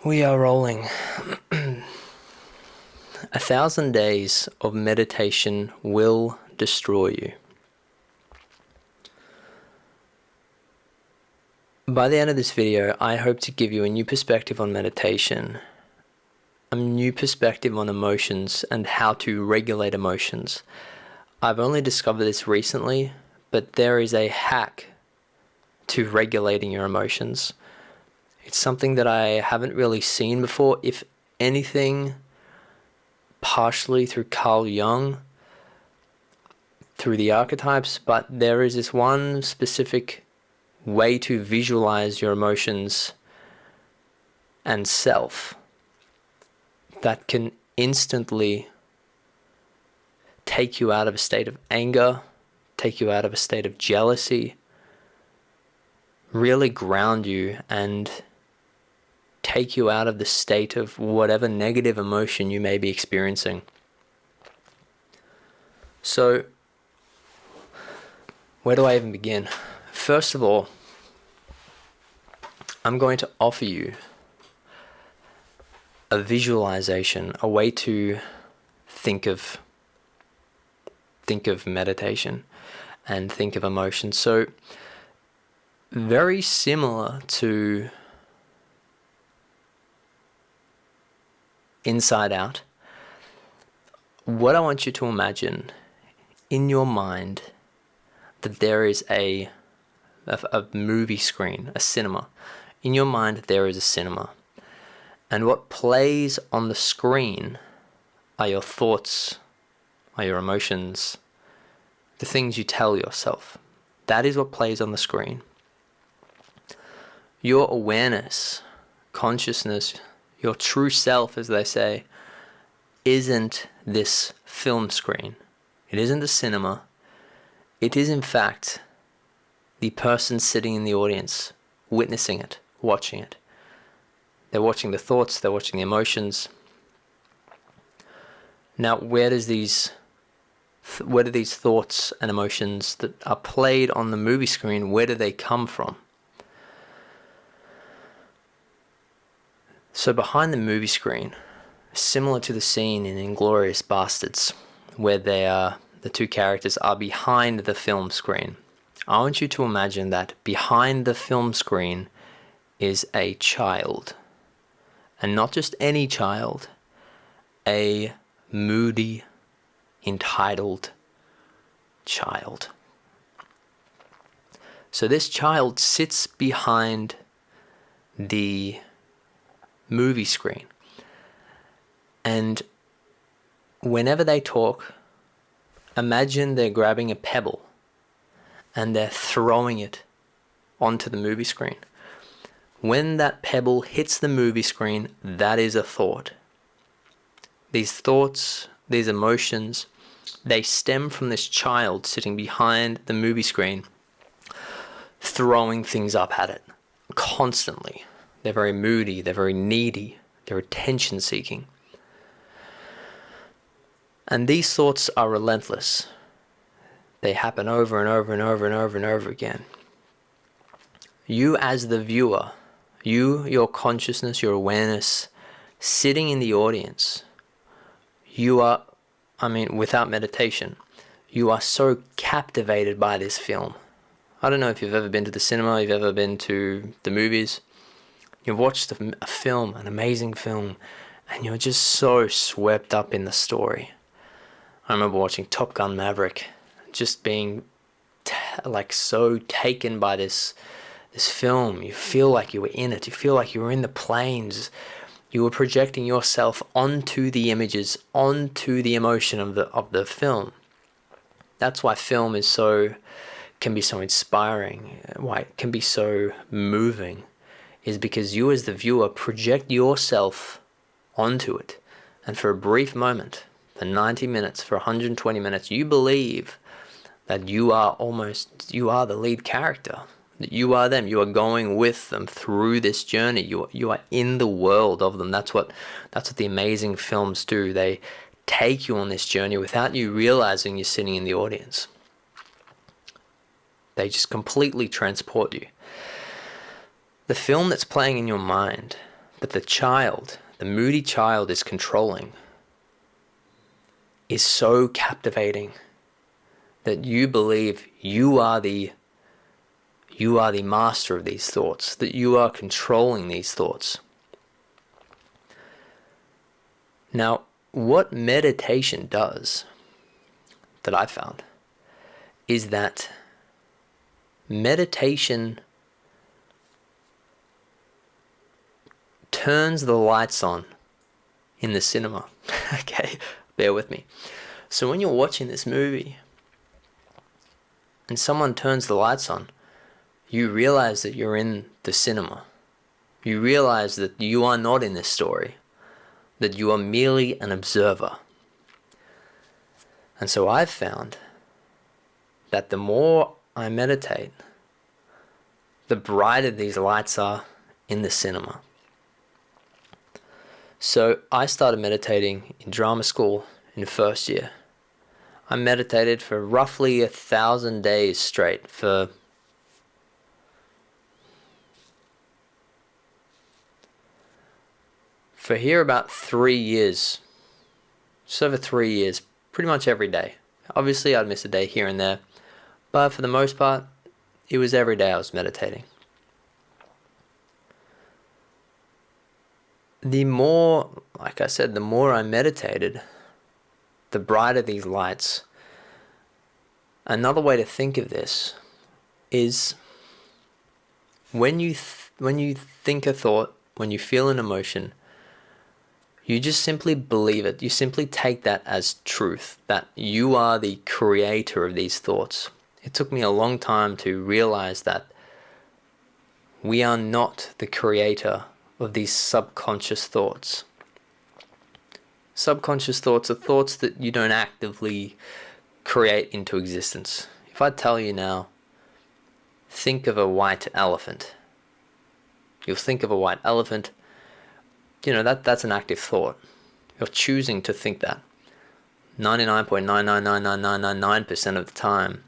We are rolling. 1,000 days of meditation will destroy you. By the end of this video, I hope to give you a new perspective on meditation, a new perspective on emotions and how to regulate emotions. I've only discovered this recently, but there is a hack to regulating your emotions. It's something that I haven't really seen before, if anything, partially through Carl Jung, through the archetypes, but there is this one specific way to visualize your emotions and self that can instantly take you out of a state of anger, take you out of a state of jealousy, really ground you and take you out of the state of whatever negative emotion you may be experiencing. So, where do I even begin? First of all, I'm going to offer you a visualization, a way to think of meditation and think of emotion. So, very similar to Inside Out, what I want you to imagine in your mind that there is a movie screen, a cinema. In your mind there is a cinema. And what plays on the screen are your thoughts, are your emotions, the things you tell yourself. That is what plays on the screen. Your awareness, consciousness, your true self, as they say, isn't this film screen. It isn't the cinema. It is, in fact, the person sitting in the audience, witnessing it, watching it. They're watching the thoughts, they're watching the emotions. Now, where do these thoughts and emotions that are played on the movie screen, where do they come from? So behind the movie screen, similar to the scene in Inglourious Basterds, where the two characters are behind the film screen, I want you to imagine that behind the film screen is a child. And not just any child, a moody, entitled child. So this child sits behind the movie screen, and whenever they talk, imagine they're grabbing a pebble and they're throwing it onto the movie screen. When that pebble hits the movie screen, that is a thought. These thoughts, these emotions, they stem from this child sitting behind the movie screen, throwing things up at it constantly. They're very moody, they're very needy, they're attention seeking. And these thoughts are relentless. They happen over and over and over and over and over again. You as the viewer, your consciousness, your awareness, sitting in the audience, without meditation, you are so captivated by this film. I don't know if you've ever been to the cinema, you've ever been to the movies. You've watched a film, an amazing film, and you're just so swept up in the story. I remember watching Top Gun Maverick, just being so taken by this film. You feel like you were in it. You feel like you were in the planes. You were projecting yourself onto the images, onto the emotion of the film. That's why film can be so inspiring, why it can be so moving, is because you as the viewer project yourself onto it. And for a brief moment, for 90 minutes, for 120 minutes, you believe that you are the lead character. That you are them. You are going with them through this journey. You are in the world of them. That's what the amazing films do. They take you on this journey without you realizing you're sitting in the audience. They just completely transport you. The film that's playing in your mind that the child, the moody child is controlling, is so captivating that you believe you are the master of these thoughts, that you are controlling these thoughts. Now, what meditation does, that I found, is that meditation turns the lights on in the cinema. Okay, bear with me. So when you're watching this movie and someone turns the lights on, you realize that you're in the cinema. You realize that you are not in this story, that you are merely an observer. And so I've found that the more I meditate, the brighter these lights are in the cinema. So I started meditating in drama school in the first year. I meditated for roughly 1,000 days straight for here about 3 years. Just over 3 years, pretty much every day. Obviously I'd miss a day here and there, but for the most part, it was every day I was meditating. The more, like I said, the more I meditated, the brighter these lights. Another way to think of this is when you think a thought, when you feel an emotion, you just simply believe it. You simply take that as truth, that you are the creator of these thoughts. It took me a long time to realize that we are not the creator of these subconscious thoughts. Subconscious thoughts are thoughts that you don't actively create into existence. If I tell you now, think of a white elephant. You'll think of a white elephant. You know, that's an active thought. You're choosing to think that. 99.9999999% of the time,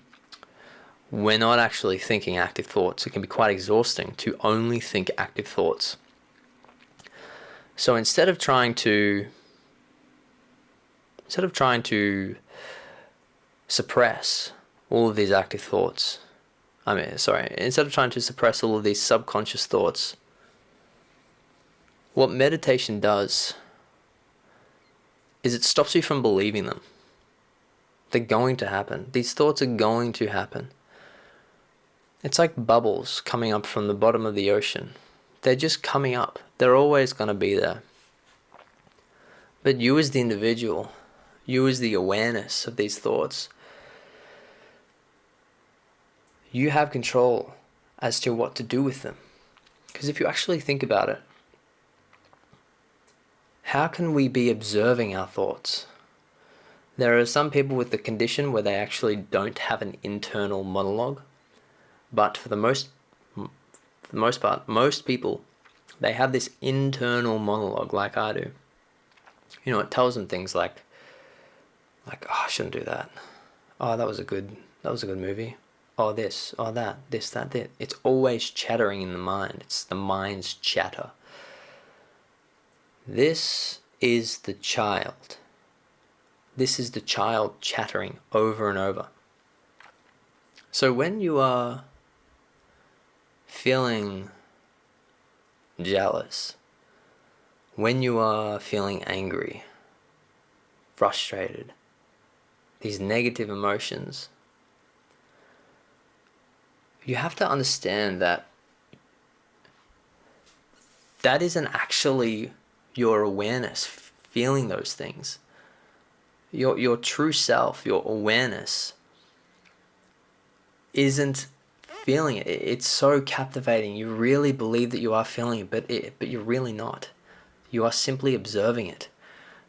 we're not actually thinking active thoughts. It can be quite exhausting to only think active thoughts. So instead of trying to suppress all of these active thoughts, instead of trying to suppress all of these subconscious thoughts, what meditation does is it stops you from believing them. They're going to happen. These thoughts are going to happen. It's like bubbles coming up from the bottom of the ocean. They're just coming up. They're always going to be there. But you as the individual, you as the awareness of these thoughts, you have control as to what to do with them. Because if you actually think about it, how can we be observing our thoughts? There are some people with the condition where they actually don't have an internal monologue, but for the most part, most people, they have this internal monologue like I do. You know, it tells them things like, oh, I shouldn't do that. Oh, that was a good movie. Oh, this, oh, that, this, that. It's always chattering in the mind. It's the mind's chatter. This is the child. This is the child chattering over and over. So when you are feeling jealous, when you are feeling angry, frustrated, these negative emotions, you have to understand that that isn't actually your awareness feeling those things. Your true self, your awareness, isn't feeling it. It's so captivating. You really believe that you are feeling it, but you're really not. You are simply observing it.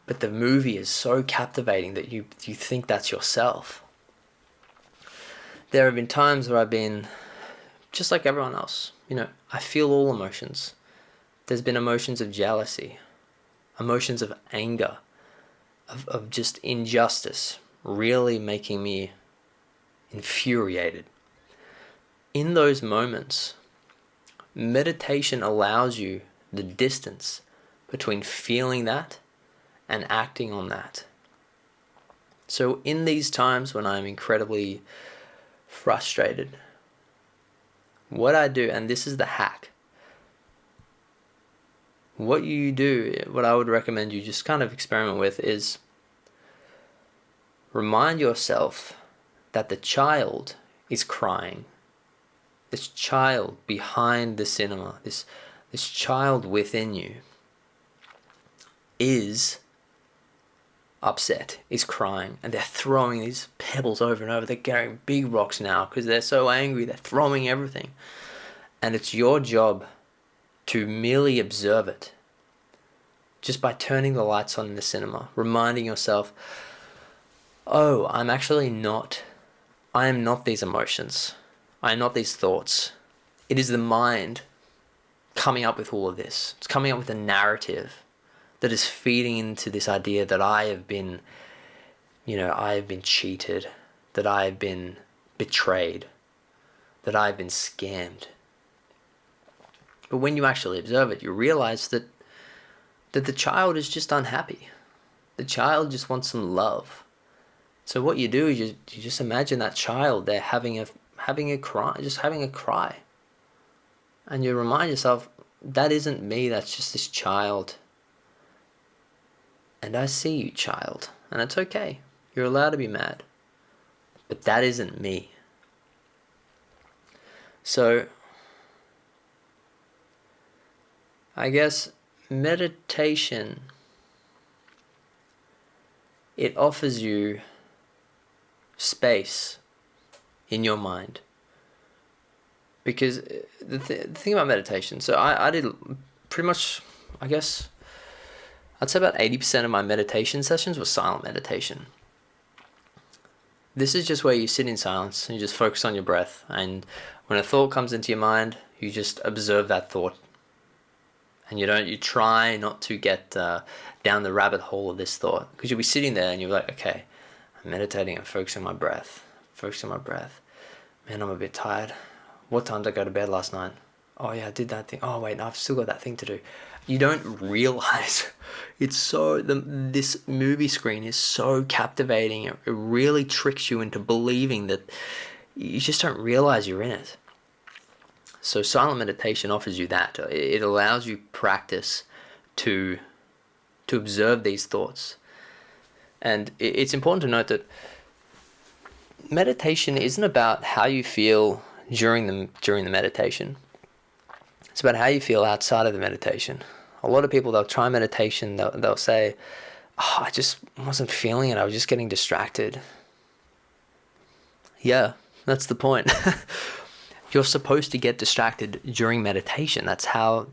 But the movie is so captivating that you think that's yourself. There have been times where I've been just like everyone else. You know, I feel all emotions. There's been emotions of jealousy, emotions of anger, of just injustice, really making me infuriated. In those moments, meditation allows you the distance between feeling that and acting on that. So in these times when I'm incredibly frustrated, what I do, and this is the hack, what I would recommend you just kind of experiment with is remind yourself that the child is crying. This child behind the cinema, this child within you is upset, is crying, and they're throwing these pebbles over and over. They're carrying big rocks now because they're so angry. They're throwing everything. And it's your job to merely observe it just by turning the lights on in the cinema, reminding yourself, oh, I am not these emotions. I am not these thoughts. It is the mind coming up with all of this. It's coming up with a narrative that is feeding into this idea that I have been cheated, that I have been betrayed, that I have been scammed. But when you actually observe it, you realize that the child is just unhappy. The child just wants some love. So what you do is you just imagine that child, they're having a cry. And you remind yourself, that isn't me, that's just this child. And I see you, child. And it's okay. You're allowed to be mad. But that isn't me. So, I guess meditation, it offers you space in your mind. Because the thing about meditation, so I did pretty much, I guess, I'd say about 80% of my meditation sessions were silent meditation. This is just where you sit in silence and you just focus on your breath. And when a thought comes into your mind, you just observe that thought. And you try not to get down the rabbit hole of this thought. Because you'll be sitting there and you're like, okay, I'm meditating, I'm focusing on my breath. Man, I'm a bit tired. What time did I go to bed last night? Oh yeah, I did that thing. Oh wait, no, I've still got that thing to do. You don't realize this movie screen is so captivating. It really tricks you into believing that you just don't realize you're in it. So silent meditation offers you that. It allows you practice to observe these thoughts. And it's important to note that meditation isn't about how you feel during the meditation. It's about how you feel outside of the meditation. A lot of people, they'll try meditation, they'll say, oh, I just wasn't feeling it, I was just getting distracted. Yeah, that's the point. You're supposed to get distracted during meditation. That's how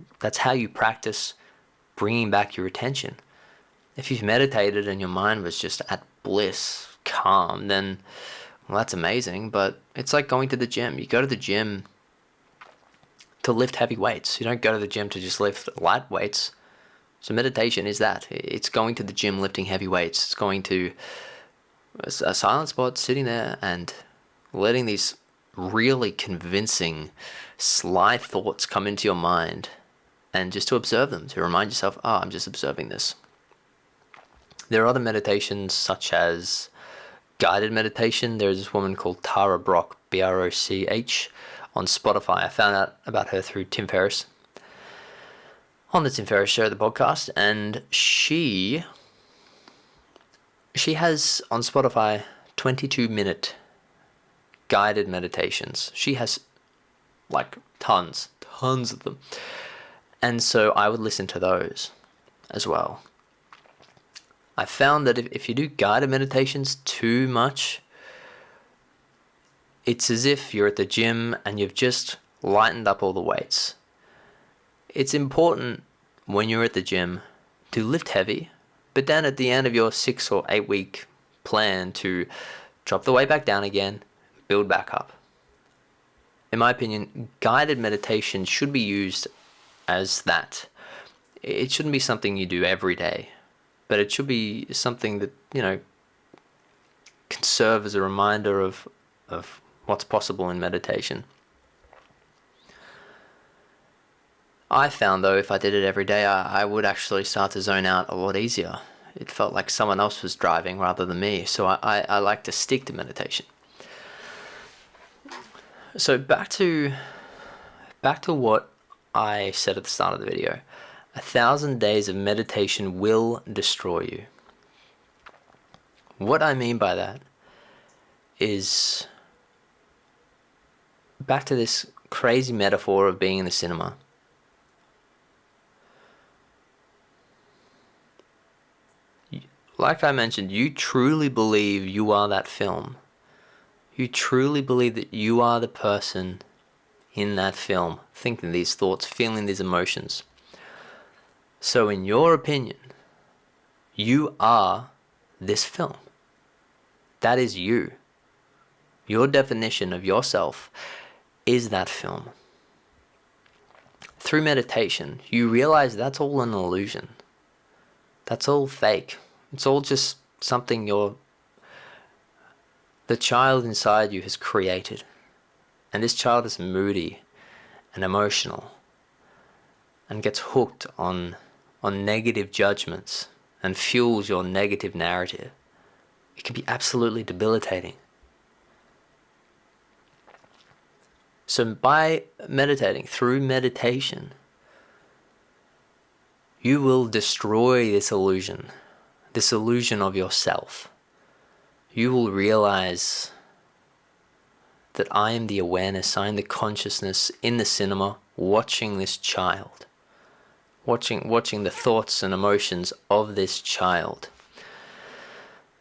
you practice bringing back your attention. If you've meditated and your mind was just at bliss, calm, then, well, that's amazing, but it's like going to the gym. You go to the gym to lift heavy weights. You don't go to the gym to just lift light weights. So meditation is that. It's going to the gym, lifting heavy weights. It's going to a silent spot, sitting there and letting these really convincing, sly thoughts come into your mind and just to observe them, to remind yourself, oh, I'm just observing this. There are other meditations such as guided meditation. There's this woman called Tara Brach, Broch, on Spotify. I found out about her through Tim Ferriss, on the Tim Ferriss Show, the podcast, and she has on Spotify 22-minute guided meditations. She has like tons of them. And so I would listen to those as well. I found that if you do guided meditations too much, it's as if you're at the gym and you've just lightened up all the weights. It's important when you're at the gym to lift heavy, but then at the end of your 6 or 8 week plan to drop the weight back down again, build back up. In my opinion, guided meditation should be used as that. It shouldn't be something you do every day, but it should be something that, can serve as a reminder of what's possible in meditation. I found though, if I did it every day, I would actually start to zone out a lot easier. It felt like someone else was driving rather than me. So I like to stick to meditation. So back to what I said at the start of the video. 1,000 days of meditation will destroy you. What I mean by that is back to this crazy metaphor of being in the cinema. Like I mentioned, you truly believe you are that film. You truly believe that you are the person in that film, thinking these thoughts, feeling these emotions. So in your opinion, you are this film. That is you. Your definition of yourself is that film. Through meditation, you realize that's all an illusion. That's all fake. It's all just something the child inside you has created. And this child is moody and emotional and gets hooked on negative judgments and fuels your negative narrative. It can be absolutely debilitating. So by meditating, through meditation, you will destroy this illusion of yourself. You will realize that I am the awareness, I am the consciousness in the cinema watching this child, watching the thoughts and emotions of this child.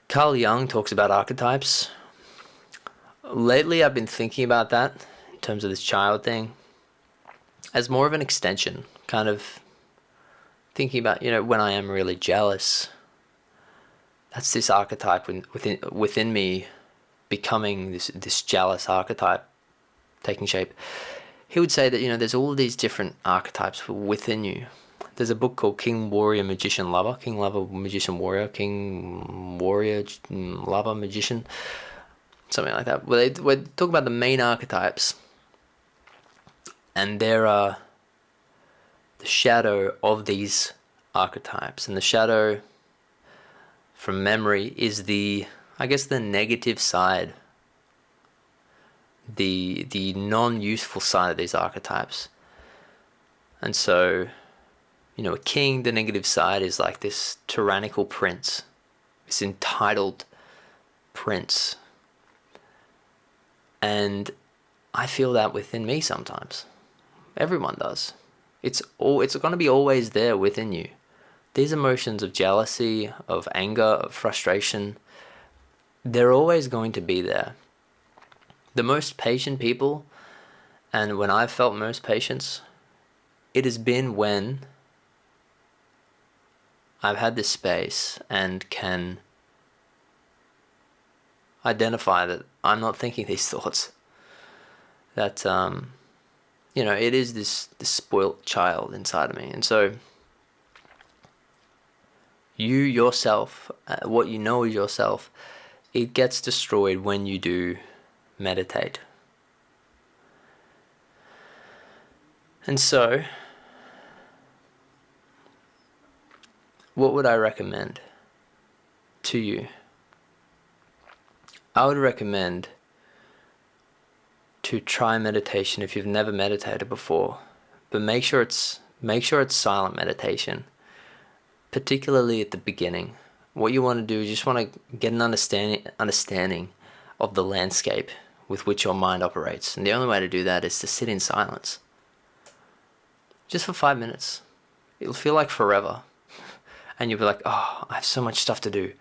Carl Jung talks about archetypes. Lately I've been thinking about that in terms of this child thing as more of an extension, kind of thinking about, when I am really jealous, that's this archetype within me becoming this jealous archetype taking shape. He would say that, there's all these different archetypes within you. There's a book called King, Warrior, Magician, Lover. King, Lover, Magician, Warrior. King, Warrior, Lover, Magician. Something like that. Where they talk about the main archetypes. And there are the shadow of these archetypes. And the shadow from memory is the negative side, the non-useful side of these archetypes. And so, a king, the negative side is like this tyrannical prince, this entitled prince. And I feel that within me sometimes. Everyone does. It's going to be always there within you. These emotions of jealousy, of anger, of frustration, they're always going to be there. The most patient people, and when I've felt most patience, it has been when I've had this space and can identify that I'm not thinking these thoughts. That, it is this spoilt child inside of me. And so you yourself, what you know of yourself, it gets destroyed when you do meditate. And so, what would I recommend to you? I would recommend to try meditation if you've never meditated before, but make sure it's silent meditation, particularly at the beginning. What you want to do is you just want to get an understanding of the landscape with which your mind operates. And the only way to do that is to sit in silence. Just for 5 minutes. It'll feel like forever. And you'll be like, oh, I have so much stuff to do.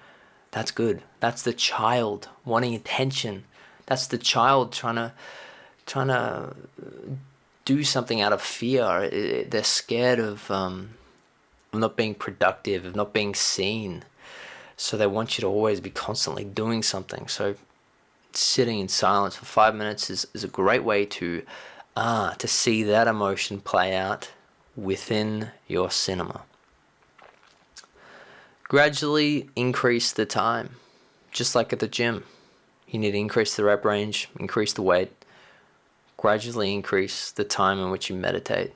That's good. That's the child wanting attention. That's the child trying to do something out of fear. They're scared of not being productive, of not being seen. So they want you to always be constantly doing something. So sitting in silence for 5 minutes is a great way to see that emotion play out within your cinema. Gradually increase the time, just like at the gym. You need to increase the rep range, increase the weight, gradually increase the time in which you meditate.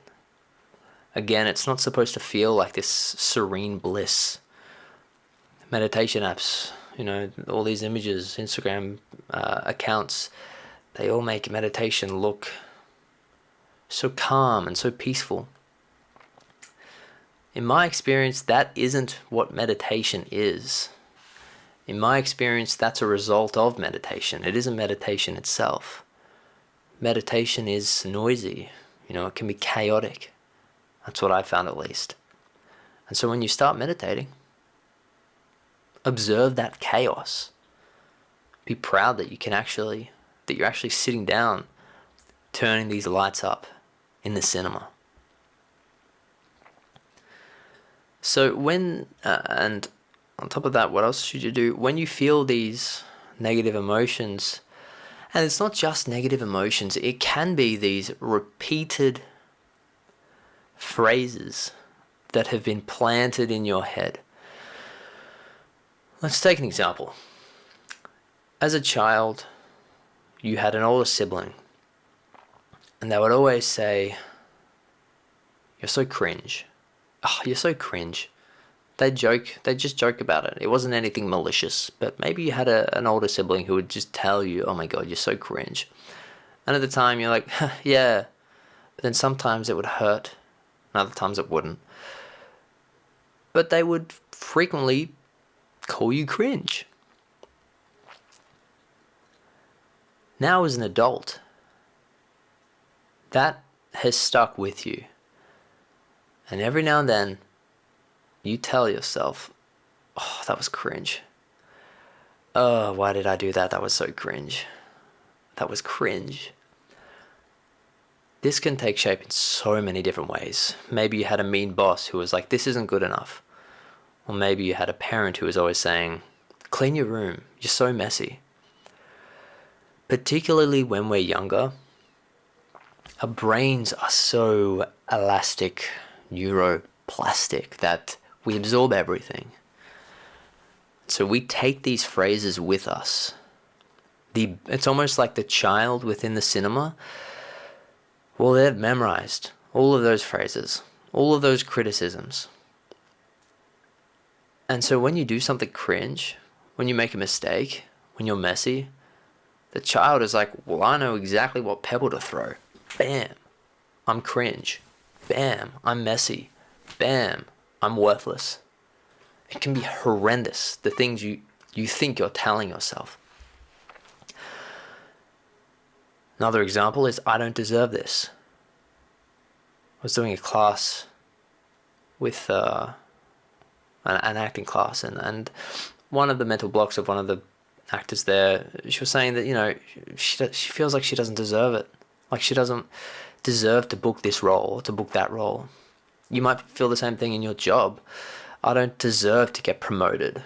Again, it's not supposed to feel like this serene bliss. Meditation apps, all these images, Instagram accounts, they all make meditation look so calm and so peaceful. In my experience, that isn't what meditation is. In my experience, that's a result of meditation. It isn't meditation itself. Meditation is noisy. It can be chaotic. That's what I found, at least. And so when you start meditating, observe that chaos. Be proud that you're actually sitting down, turning these lights up in the cinema. So and on top of that, what else should you do? When you feel these negative emotions, and it's not just negative emotions, it can be these repeated phrases that have been planted in your head. Let's take an example. As a child, you had an older sibling, and they would always say, "You're so cringe. Oh, you're so cringe." They'd just joke about it. It wasn't anything malicious, but maybe you had an older sibling who would just tell you, "Oh my God, you're so cringe." And at the time, you're like, "Yeah." But then sometimes it would hurt, and other times it wouldn't. But they would frequently call you cringe. Now as an adult, that has stuck with you. And every now and then, you tell yourself, "Oh, that was cringe. Oh, why did I do that? That was so cringe. That was cringe." This can take shape in so many different ways. Maybe you had a mean boss who was like, "This isn't good enough." Or maybe you had a parent who was always saying, "Clean your room. You're so messy." Particularly when we're younger, our brains are so elastic, neuroplastic, that we absorb everything. So we take these phrases with us. It's almost like the child within the cinema. Well, they've memorized all of those phrases, all of those criticisms. And so when you do something cringe, when you make a mistake, when you're messy, the child is like, "Well, I know exactly what pebble to throw. Bam, I'm cringe. Bam, I'm messy. Bam, I'm worthless." It can be horrendous, the things you think you're telling yourself. Another example is, "I don't deserve this." I was doing a class with an acting class, and one of the mental blocks of one of the actors there, she was saying that, she feels like she doesn't deserve it. Like she doesn't deserve to book this role or to book that role. You might feel the same thing in your job. "I don't deserve to get promoted.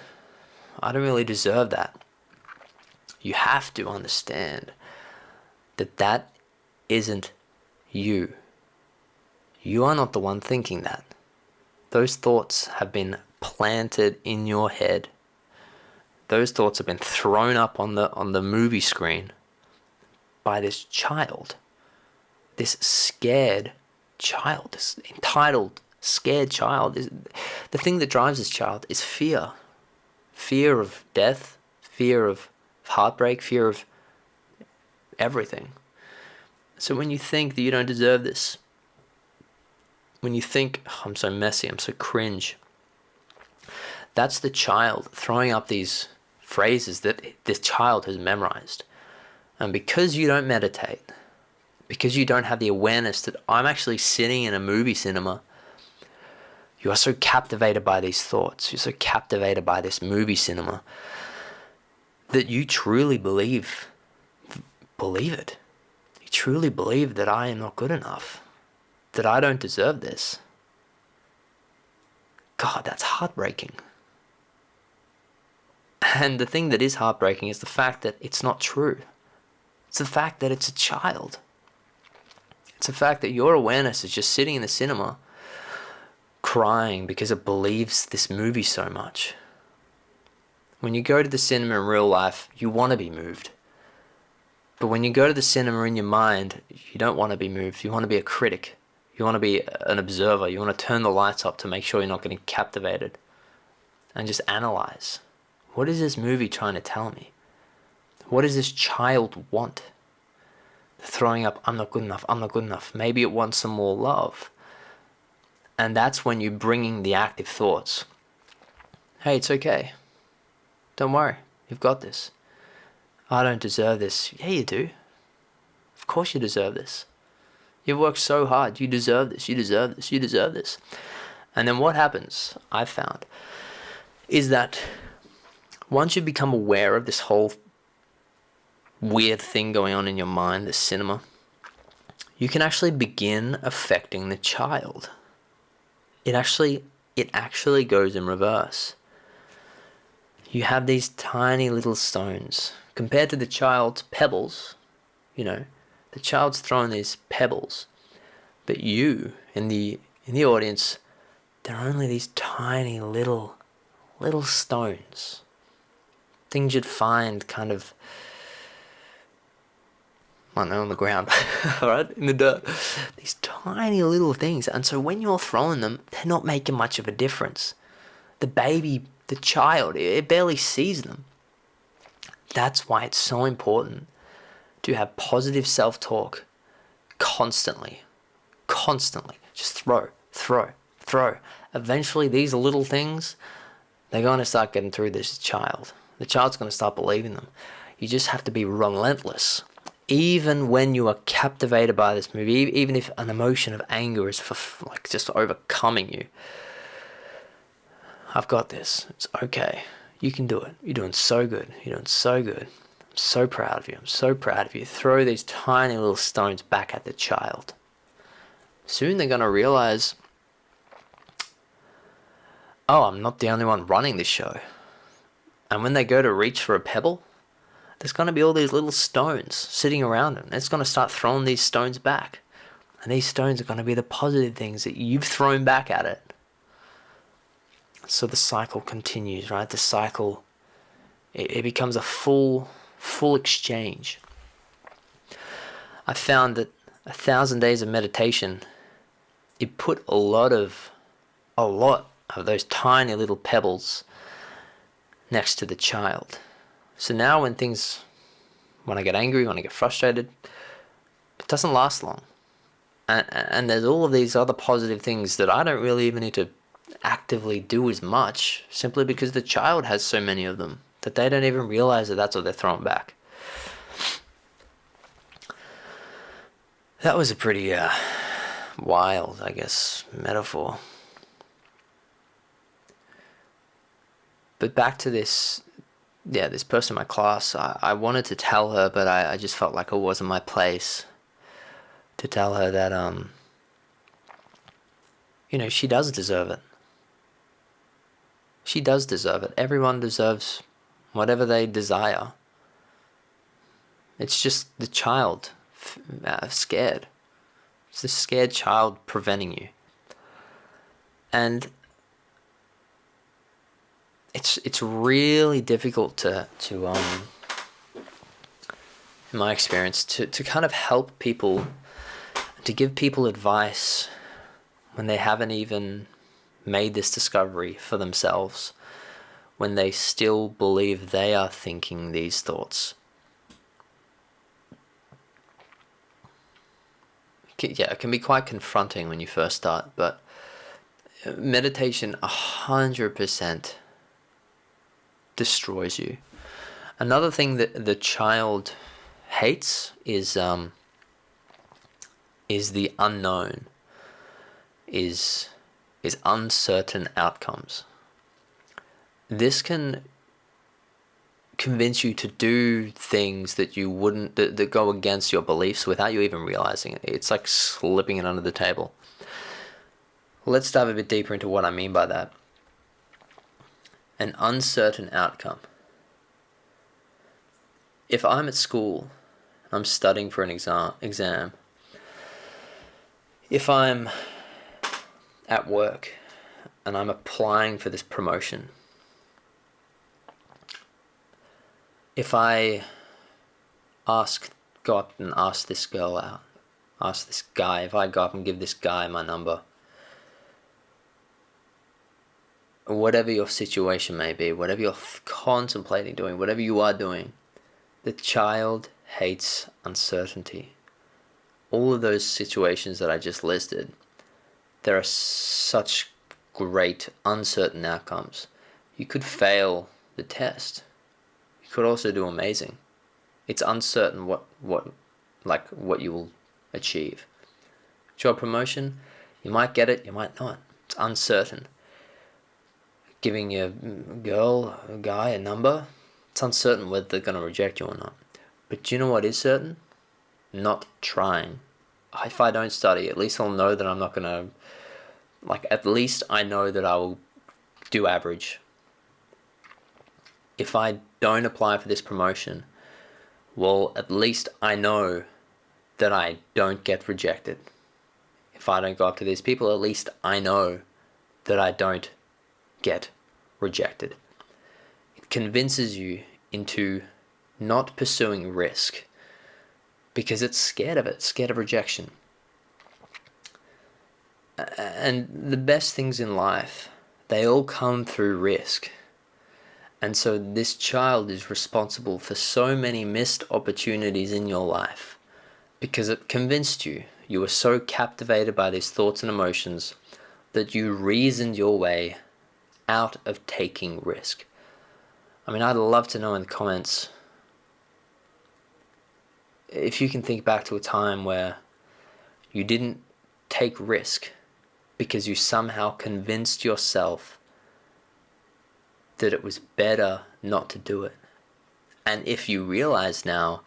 I don't really deserve that." You have to understand that isn't you. You are not the one thinking that. Those thoughts have been planted in your head. Those thoughts have been thrown up on the movie screen by this child. This scared child, this entitled, scared child. The thing that drives this child is fear. Fear of death, fear of heartbreak, fear of everything. So when you think that you don't deserve this, when you think, "Oh, I'm so messy, I'm so cringe," that's the child throwing up these phrases that this child has memorized. And because you don't meditate, because you don't have the awareness that I'm actually sitting in a movie cinema, you are so captivated by these thoughts, you're so captivated by this movie cinema, that you truly believe it. You truly believe that I am not good enough, that I don't deserve this. God, that's heartbreaking. And the thing that is heartbreaking is the fact that it's not true. It's the fact that it's a child. It's the fact that your awareness is just sitting in the cinema crying because it believes this movie so much. When you go to the cinema in real life, you want to be moved. But when you go to the cinema in your mind, you don't want to be moved. You want to be a critic. You want to be an observer. You want to turn the lights up to make sure you're not getting captivated. And just analyze. What is this movie trying to tell me? What does this child want? Throwing up, I'm not good enough, I'm not good enough. Maybe it wants some more love. And that's when you're bringing the active thoughts. Hey, it's okay. Don't worry, you've got this. I don't deserve this. Yeah, you do. Of course you deserve this. You've worked so hard. You deserve this, you deserve this, you deserve this. And then what happens, I've found, is that once you become aware of this whole weird thing going on in your mind, this cinema, you can actually begin affecting the child. It actually goes in reverse. You have these tiny little stones compared to the child's pebbles. The child's throwing these pebbles, but you in the audience, they're only these tiny little stones. Things you'd find kind of, I don't know, on the ground, alright, in the dirt. These tiny little things. And so when you're throwing them, they're not making much of a difference. The baby, the child, it barely sees them. That's why it's so important to have positive self-talk constantly. Just throw. Eventually, these little things, they're going to start getting through this child. The child's going to start believing them. You just have to be relentless. Even when you are captivated by this movie, even if an emotion of anger is just overcoming you, I've got this. It's okay. You can do it. You're doing so good. I'm so proud of you. Throw these tiny little stones back at the child. Soon they're going to realize, oh, I'm not the only one running this show. And when they go to reach for a pebble, there's going to be all these little stones sitting around them. It's going to start throwing these stones back. And these stones are going to be the positive things that you've thrown back at it. So the cycle continues, right? The cycle, it becomes a full exchange. I found that 1,000 days of meditation, it put a lot of those tiny little pebbles next to the child. So now when I get angry, when I get frustrated, it doesn't last long. And there's all of these other positive things that I don't really even need to actively do as much, simply because the child has so many of them that they don't even realize that that's what they're throwing back. That was a pretty wild, I guess, metaphor. But back to this person in my class, I wanted to tell her, but I just felt like it wasn't my place to tell her that, she does deserve it. She does deserve it. Everyone deserves whatever they desire. It's just the child scared. It's the scared child preventing you. And it's really difficult to in my experience, to kind of help people, to give people advice when they haven't even made this discovery for themselves, when they still believe they are thinking these thoughts. It can be quite confronting when you first start, but meditation 100% destroys you. Another thing that the child hates is the unknown, is uncertain outcomes. This can convince you to do things that you wouldn't, that go against your beliefs without you even realizing it. It's like slipping it under the table. Let's dive a bit deeper into what I mean by that. An uncertain outcome. If I'm at school, I'm studying for an exam. If I'm at work and I'm applying for this promotion, if I go up and ask this girl out, ask this guy, if I go up and give this guy my number, whatever your situation may be, whatever you're contemplating doing, whatever you are doing, the child hates uncertainty. All of those situations that I just listed, there are such great uncertain outcomes. You could fail the test. You could also do amazing. It's uncertain what you will achieve. Job promotion, you might get it, you might not. It's uncertain. Giving a girl, a guy, a number, it's uncertain whether they're going to reject you or not. But do you know what is certain? Not trying. If I don't study, at least I'll know that I'm not going to, at least I know that I will do average. If I don't apply for this promotion, well, at least I know that I don't get rejected. If I don't go up to these people, at least I know that I don't get rejected. It convinces you into not pursuing risk because it's scared of it, scared of rejection. And the best things in life, they all come through risk. And so this child is responsible for so many missed opportunities in your life because it convinced you. You were so captivated by these thoughts and emotions that you reasoned your way out of taking risk. I mean, I'd love to know in the comments if you can think back to a time where you didn't take risk because you somehow convinced yourself that it was better not to do it. And if you realize now,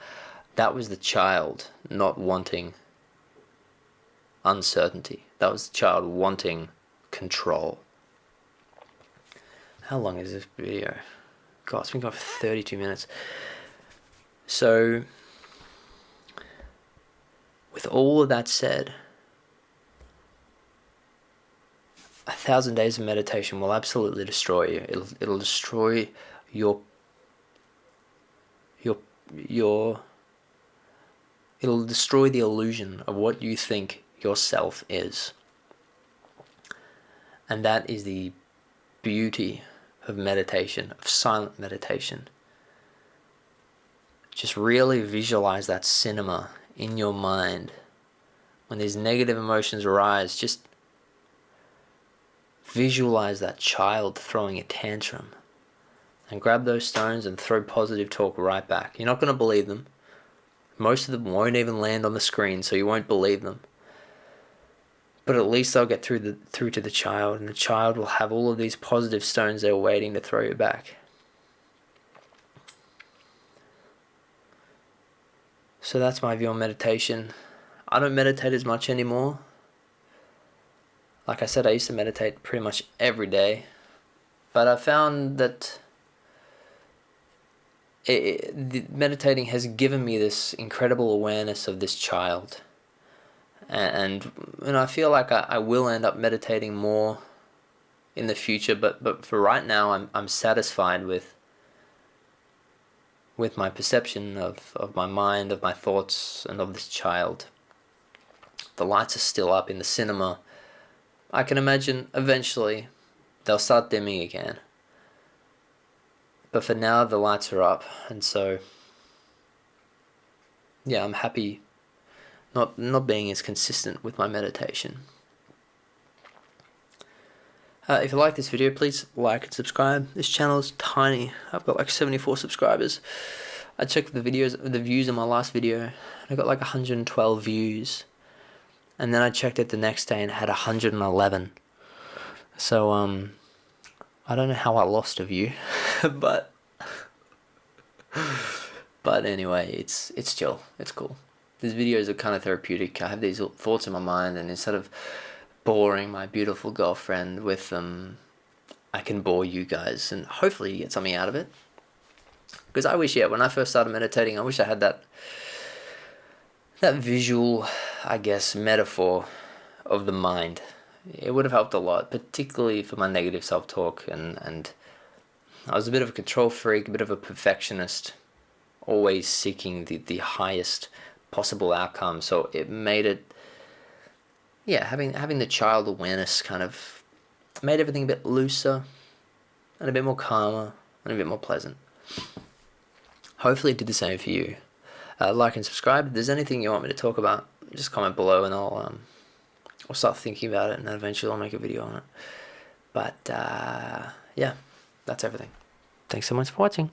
that was the child not wanting uncertainty. That was the child wanting control. How long is this video? God, it's been going for 32 minutes. So, with all of that said, 1,000 days of meditation will absolutely destroy you. It'll destroy it'll destroy the illusion of what you think yourself is. And that is the beauty of meditation, of silent meditation. Just really visualize that cinema in your mind. When these negative emotions arise, just visualize that child throwing a tantrum and grab those stones and throw positive talk right back. You're not going to believe them. Most of them won't even land on the screen, so you won't believe them. But at least they'll get through to the child, and the child will have all of these positive stones they're waiting to throw you back. So that's my view on meditation. I don't meditate as much anymore. Like I said, I used to meditate pretty much every day. But I found that meditating has given me this incredible awareness of this child. And I feel like I will end up meditating more in the future, but for right now I'm satisfied with my perception of my mind, of my thoughts, and of this child. The lights are still up in the cinema. I can imagine eventually they'll start dimming again. But for now the lights are up, and so yeah, I'm happy not being as consistent with my meditation. If you like this video, please like and subscribe. This channel is tiny. I've got like 74 subscribers. I checked the views on my last video, and I got like 112 views. And then I checked it the next day and it had 111. So I don't know how I lost a view, but anyway, it's chill. It's cool. These videos are kind of therapeutic. I have these thoughts in my mind, and instead of boring my beautiful girlfriend with them, I can bore you guys, and hopefully you get something out of it. Because I wish, when I first started meditating, I wish I had that visual, I guess, metaphor of the mind. It would have helped a lot, particularly for my negative self-talk, and I was a bit of a control freak, a bit of a perfectionist, always seeking the highest possible outcome. So it made it, yeah, having the child awareness kind of made everything a bit looser and a bit more calmer and a bit more pleasant. Hopefully it did the same for you. Like and subscribe. If there's anything you want me to talk about, just comment below and I'll start thinking about it, and then eventually I'll make a video on it. But yeah, that's everything. Thanks so much for watching.